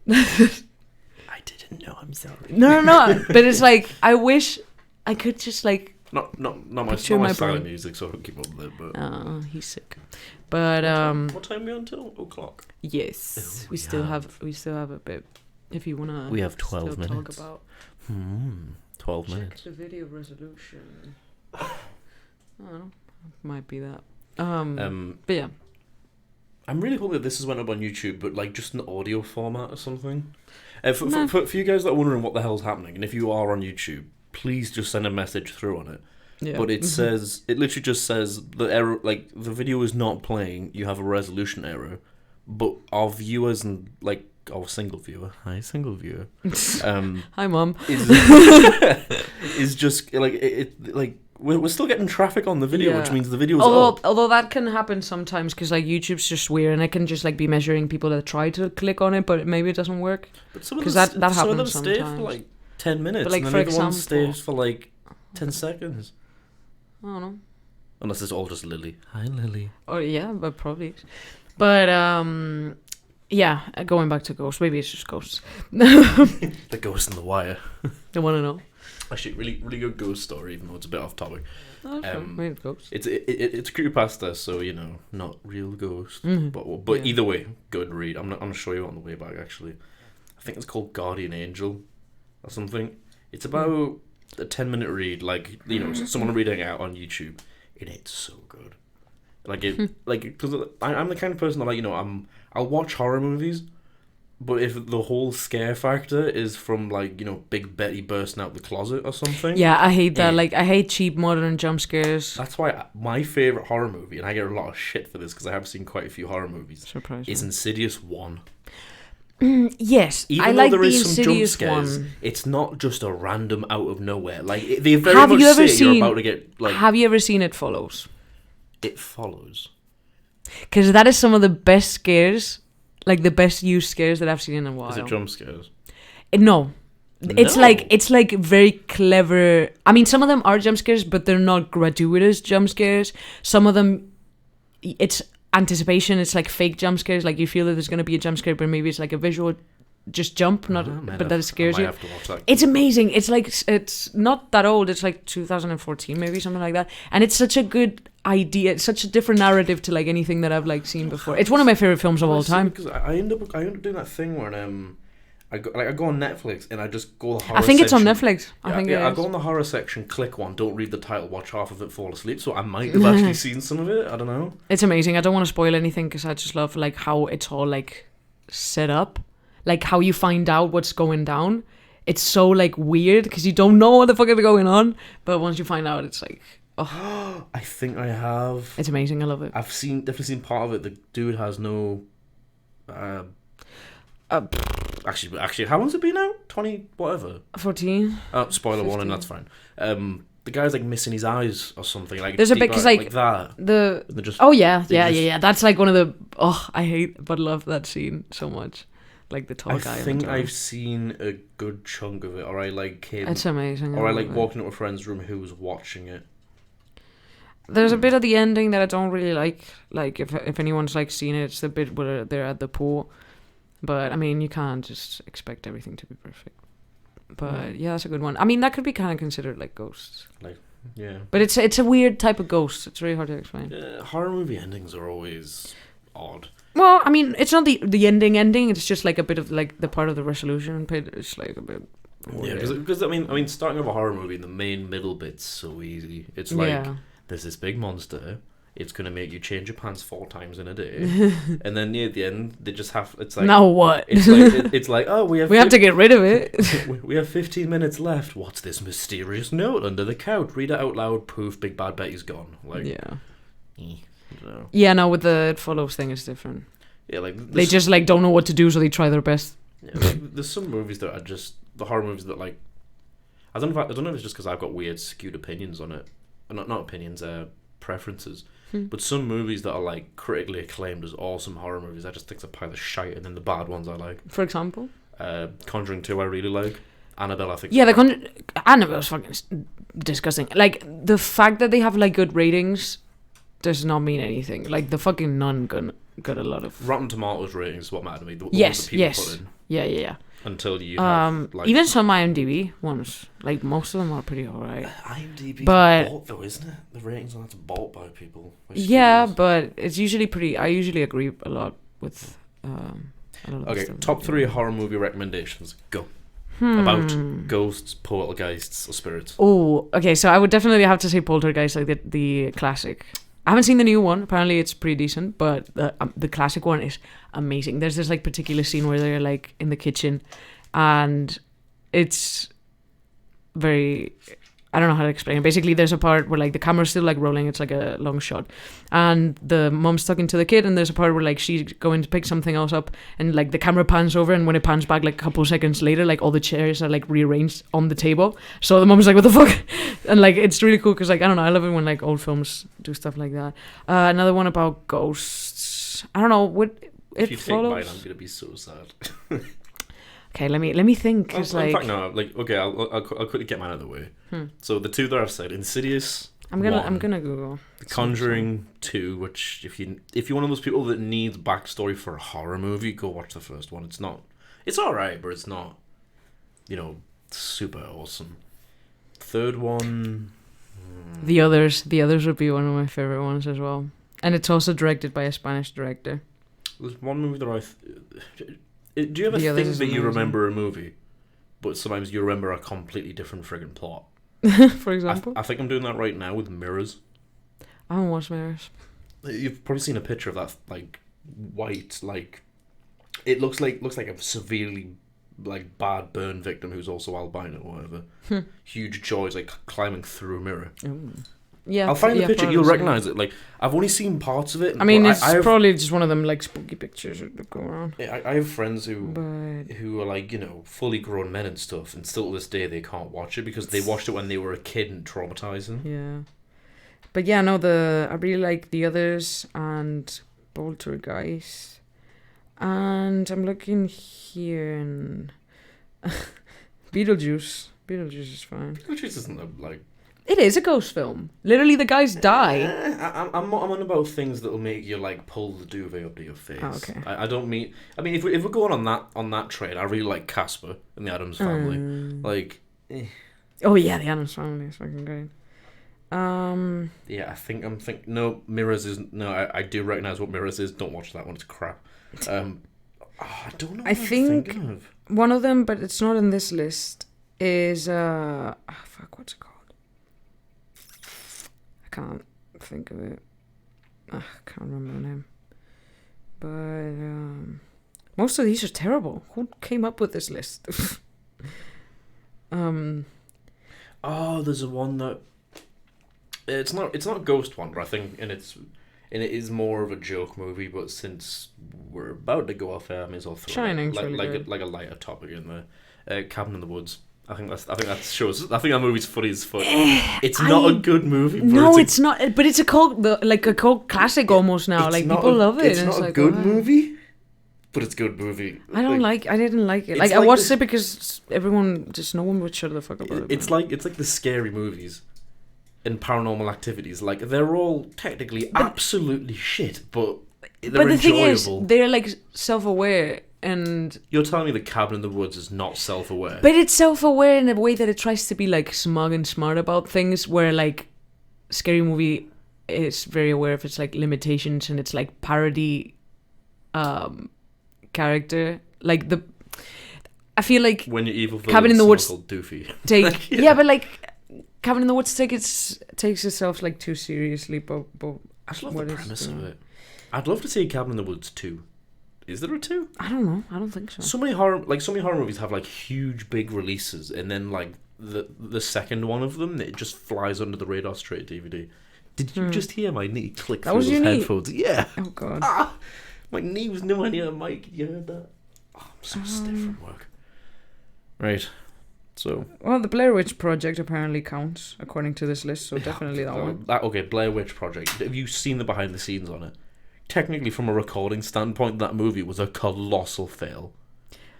I didn't know, I'm sorry. No. But it's like, I wish I could just like, not my style of music, so I don't keep up with it. But he's sick. But what time are we on till? O'clock. Yes, we still have a bit. If you wanna, we have 12 minutes. Talk about 12 minutes. Check the video resolution. Oh, might be that. But yeah, I'm really hoping that this has went up on YouTube, but like just an audio format or something. For you guys that are wondering what the hell's happening, and if you are on YouTube, please just send a message through on it. Yeah. But it literally just says the error, like the video is not playing, you have a resolution error, but our viewers and like our single viewer, hi single viewer, Hi, Mum. is just like like we're still getting traffic on the video, which means the video's up. Although that can happen sometimes because like YouTube's just weird and it can just like be measuring people that try to click on it, but maybe it doesn't work. But some of that some happens of them sometimes. stay for like 10 minutes, But, like, and for then the other one example- stays for like 10 seconds. I don't know. Unless it's all just Lily. Hi, Lily. Oh yeah, but probably. But yeah, going back to ghosts. Maybe it's just ghosts. The Ghost in the Wire. I want to know. Actually, really good ghost story, even though it's a bit off topic. Oh, sure. Maybe it's ghosts. It's creepypasta, so you know, not real ghosts. Mhm. But Yeah. either way, good read. I'm gonna show you on the way back. Actually, I think it's called Guardian Angel, or something. It's about a 10-minute read, like you know, someone reading it out on YouTube, and it's so good. Like because I'm the kind of person that like, you know, I'll watch horror movies, but if the whole scare factor is from like, you know, Big Betty bursting out the closet or something. Yeah, I hate that. Yeah. Like, I hate cheap modern jump scares. That's why my favorite horror movie, and I get a lot of shit for this because I have seen quite a few horror movies, Surprise. is Insidious 1. Yes, Even I though like there the is some jump Insidious scares, one. it's not just a random out of nowhere. Like they very Have much you ever say you're seen- about to get like Have you ever seen It Follows? It Follows. Because that is some of the best scares, like the best used scares that I've seen in a while. Is it jump scares? No. It's No. like very clever. I mean, some of them are jump scares, but they're not gratuitous jump scares. Some of them, it's anticipation. It's like fake jump scares. Like you feel that there's going to be a jump scare, but maybe it's like a visual just jump, but that scares I you. have to watch that. It's amazing. It's like, it's not that old. It's like 2014, maybe something like that. And it's such a good idea. It's such a different narrative to like anything that I've like seen before. It's one of my favorite films of all time. Because I end up doing that thing where I go on Netflix and I just go the horror I think it's on section. Netflix. I think it I is. go on the horror section, click one, don't read the title, watch half of it, fall asleep. So I might have actually seen some of it. I don't know. It's amazing. I don't want to spoil anything because I just love like how it's all like set up, like how you find out what's going down. It's so like weird because you don't know what the fuck is going on, but once you find out, it's like, oh, I think I have. it's amazing. I love it. I've definitely seen part of it. The dude has no. Actually, how long's it been out? 20 whatever. 14. Spoiler 15. warning. That's fine. The guy's like missing his eyes or something. Like There's a deep bit- 'cause, out, like, that. The And they just oh yeah, they yeah, just- yeah, yeah. That's like one of the I hate but love that scene so much. Like the tall I guy. think in the I've door. seen a good chunk of it, or I like came, It's amazing. or I love like it. walked into a friend's room who was watching it. There's a bit of the ending that I don't really like. Like if anyone's like seen it, it's the bit where they're at the pool. But I mean, you can't just expect everything to be perfect. But yeah, that's a good one. I mean, that could be kind of considered like ghosts. Yeah. But it's a weird type of ghost. It's really hard to explain. Horror movie endings are always odd. Well, I mean, it's not the ending. It's just like a bit of like the part of the resolution. It's like a bit. Yeah, weird. because I mean, starting with a horror movie, the main middle bit's so easy. It's like Yeah. there's this big monster. It's gonna make you change your pants 4 times in a day, and then near the end, they just have. It's like Now what? it's like oh we have to get rid of it. we have 15 minutes left. What's this mysterious note under the couch? Read it out loud. Poof! Big bad Betty's gone. Like Yeah. I don't know. Yeah. No, with the It Follows thing, it's different. Yeah, like They just like don't know what to do, so they try their best. yeah, like, there's some movies that are just the horror movies that like I don't know if it's just because I've got weird skewed opinions on it, not opinions, preferences. But some movies that are like critically acclaimed as awesome horror movies, I just think they're a pile of shite, and then the bad ones I like. For example. Conjuring 2 I really like. Annabelle I think. Yeah, Annabelle's fucking disgusting. Like the fact that they have like good ratings does not mean anything. Like the fucking Nun got a lot of. Rotten Tomatoes ratings is what matter to me. The ones Yes, that people yes. put in Yeah. until you have like Even some IMDb ones, like most of them are pretty alright. IMDb but- bought though, isn't it? The ratings on that's bought by people. by Yeah, studios. but it's usually pretty. I usually agree a lot with. A lot of the Okay, stuff top that 3 they do. horror movie recommendations. Go. Hmm. About ghosts, poltergeists, or spirits. Oh, okay. So I would definitely have to say Poltergeist, like the classic. I haven't seen the new one. Apparently, it's pretty decent, but the classic one is amazing. There's this like particular scene where they're like in the kitchen, and it's very. I don't know how to explain it. Basically, there's a part where like the camera's still like rolling. It's like a long shot, and the mom's talking to the kid, and there's a part where like she's going to pick something else up, and like the camera pans over, and when it pans back like a couple of seconds later, like all the chairs are like rearranged on the table. So the mom's like, "What the fuck?" And like it's really cool because like I don't know, I love it when like old films do stuff like that. Another one about ghosts. I don't know what If it you take follows. mine, I'm gonna be so sad. Okay, let me think. In 'Cause, like, fact, no. Like, okay, I'll quickly get mine out of the way. So the two that I've said, Insidious. I'm gonna Google The Conjuring 2, which if you're one of those people that needs backstory for a horror movie, go watch the first one. It's alright, but it's not, super awesome. Third one. The others would be one of my favorite ones as well, and it's also directed by a Spanish director. There's one movie that do you ever The Others think is that you amazing. remember a movie, but sometimes you remember a completely different friggin' plot? For example, I think I'm doing that right now with Mirrors. I haven't watched Mirrors. You've probably seen a picture of that, like, white, like, it looks like a severely, like, bad burn victim who's also albino or whatever. Huge jaws, like, climbing through a mirror. Ooh. Yeah, I'll find the picture, probably you'll so. recognise it. Like, I've only seen parts of it. I mean, but it's I have, probably just one of them like spooky pictures that go around. I have friends who But are like, fully grown men and stuff, and still to this day they can't watch it because they watched it when they were a kid and traumatizing. yeah, but yeah, no, I really like The Others and Poltergeist, and I'm looking here and Beetlejuice. Beetlejuice is fine. Which isn't like. It is a ghost film. Literally, the guys die. I'm on about things that'll make you like pull the duvet up to your face. Oh, okay. I don't mean. I mean, if we're going on that train, I really like Casper and the Addams Family. Like. Oh yeah, the Addams Family is fucking great. Yeah, I'm thinking. No, Mirrors is no. I do recognize what Mirrors is. Don't watch that one. It's crap. I don't know. What I I'm think thinking of. one of them, but it's not in this list, is what's it called? I can't think of it. I can't remember the name. But most of these are terrible. Who came up with this list? Oh, there's a one that it's not Ghost Wonder, I think, and it is more of a joke movie. But since we're about to go off air, I may as well throw Shining's like really good. like a lighter topic in there. Cabin in the Woods. I think that shows. I think that movie's funny as fuck. It's not a good movie. But No, it's not. But it's a cult classic almost now. Like people love it. It's and not it's a like, good oh. movie, but it's a good movie. I didn't like it. Like I like watched the- it because no one would shut the fuck up about it. It's like the scary movies and Paranormal Activities. Like they're all technically absolutely shit, but they're but the enjoyable. thing is, they're like self-aware, and You're telling me the Cabin in the Woods is not self-aware? but it's self-aware in a way that it tries to be like smug and smart about things. Where like Scary Movie is very aware of its like limitations and its like parody character. Like I feel like When your evil Cabin in the Woods called Doofy. take Yeah. but like Cabin in the Woods takes itself like too seriously. But I just love what the is premise the- of it. I'd love to see Cabin in the Woods 2. Is there a 2? I don't know. I don't think so. So many horror movies have like huge big releases, and then like the second one of them, it just flies under the radar straight to DVD. Did you just hear my knee click That through was those your knee? headphones? Yeah. Oh god. My knee was nowhere near the mic. You heard that? Oh, I'm so stiff from work. Right. So. Well, the Blair Witch Project apparently counts according to this list, so definitely that one. Okay, Blair Witch Project. Have you seen the behind the scenes on it? Technically, from a recording standpoint, that movie was a colossal fail.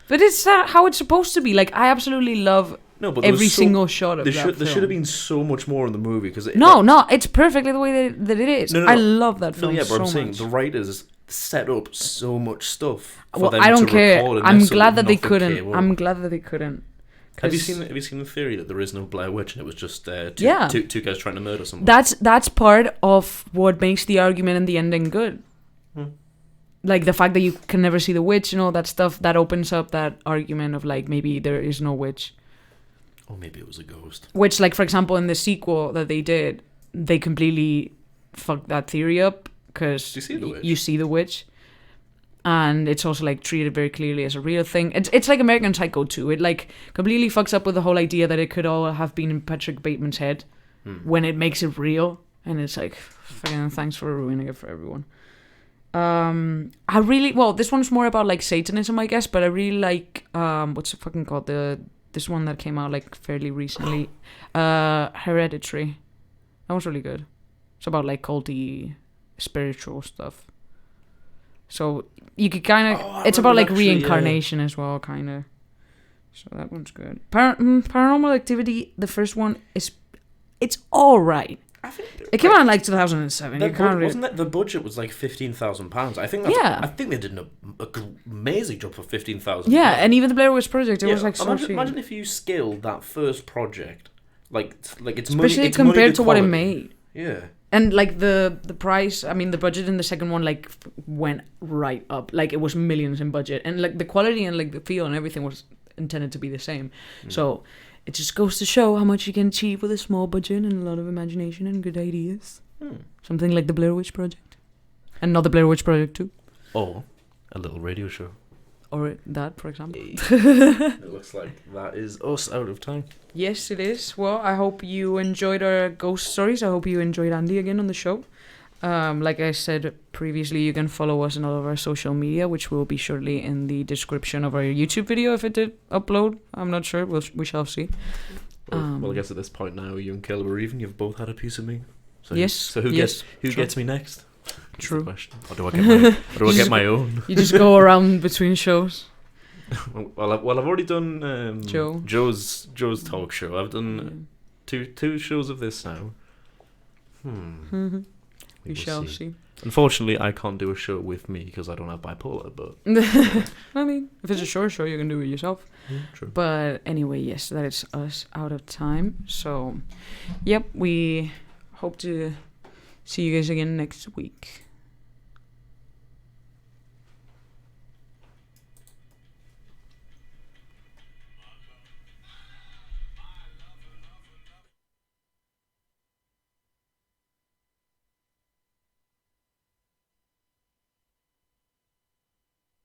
But it's how it's supposed to be. Like I absolutely love No, but there every was single shot of there that should film. have been so much more in the movie because No, it's perfectly the way that it is. No. I love that No, film yeah, but so I'm saying much. the writers set up so much stuff. For Well, them I don't to care. record, and I'm then glad that they nothing couldn't. came up. I'm glad that they couldn't. Have you 'Cause seen the theory that there is no Blair Witch and it was just Yeah. two guys trying to murder someone? That's part of what makes the argument and the ending good. Like the fact that you can never see the witch and all that stuff, that opens up that argument of like maybe there is no witch. Or maybe it was a ghost. Which, like for example, in the sequel that they did, they completely fucked that theory up because Do you see the witch? you see the witch. and it's also like treated very clearly as a real thing. It's like American Psycho 2. It like completely fucks up with the whole idea that it could all have been in Patrick Bateman's head when it makes it real, and it's like, fucking thanks for ruining it for everyone. This one's more about like Satanism, I guess, but I really like what's it fucking called, this one that came out like fairly recently, Hereditary. That was really good. It's about like culty spiritual stuff. So you could kind of, it's about like reincarnation as well, kind of. So that one's good. Paranormal Activity, the first one it's all right. I think it came out in like 2007. Wasn't it? The budget was like £15,000. I think. I think they did an amazing job for £15,000. Yeah, and even the Blair Witch Project, it was like so cheap. Imagine if you scaled that first project, like it's especially money, it's compared money to what it made. Yeah. And like the price, I mean, the budget in the second one like went right up. Like it was millions in budget, and like the quality and like the feel and everything was intended to be the same. So it just goes to show how much you can achieve with a small budget and a lot of imagination and good ideas. Something like the Blair Witch Project, and not the Blair Witch Project 2, or a little radio show, or that, for example. It looks like that is us out of time. Yes, it is. Well, I hope you enjoyed our ghost stories. I hope you enjoyed Andy again on the show. Like I said previously, you can follow us on all of our social media, which will be shortly in the description of our YouTube video if it did upload. I'm not sure. We shall see. Well, I guess at this point now, you and Caleb are even. You've both had a piece of me. So yes. So who gets me next? True. Question. Or do I get my own? You just go around between shows. Well, I've already done Joe's talk show. I've done two shows of this now. We shall see. Unfortunately, I can't do a show with me because I don't have bipolar. But I mean, if it's a short show, you can do it yourself. True. But anyway, yes, that is us out of time. So, yep, we hope to see you guys again next week.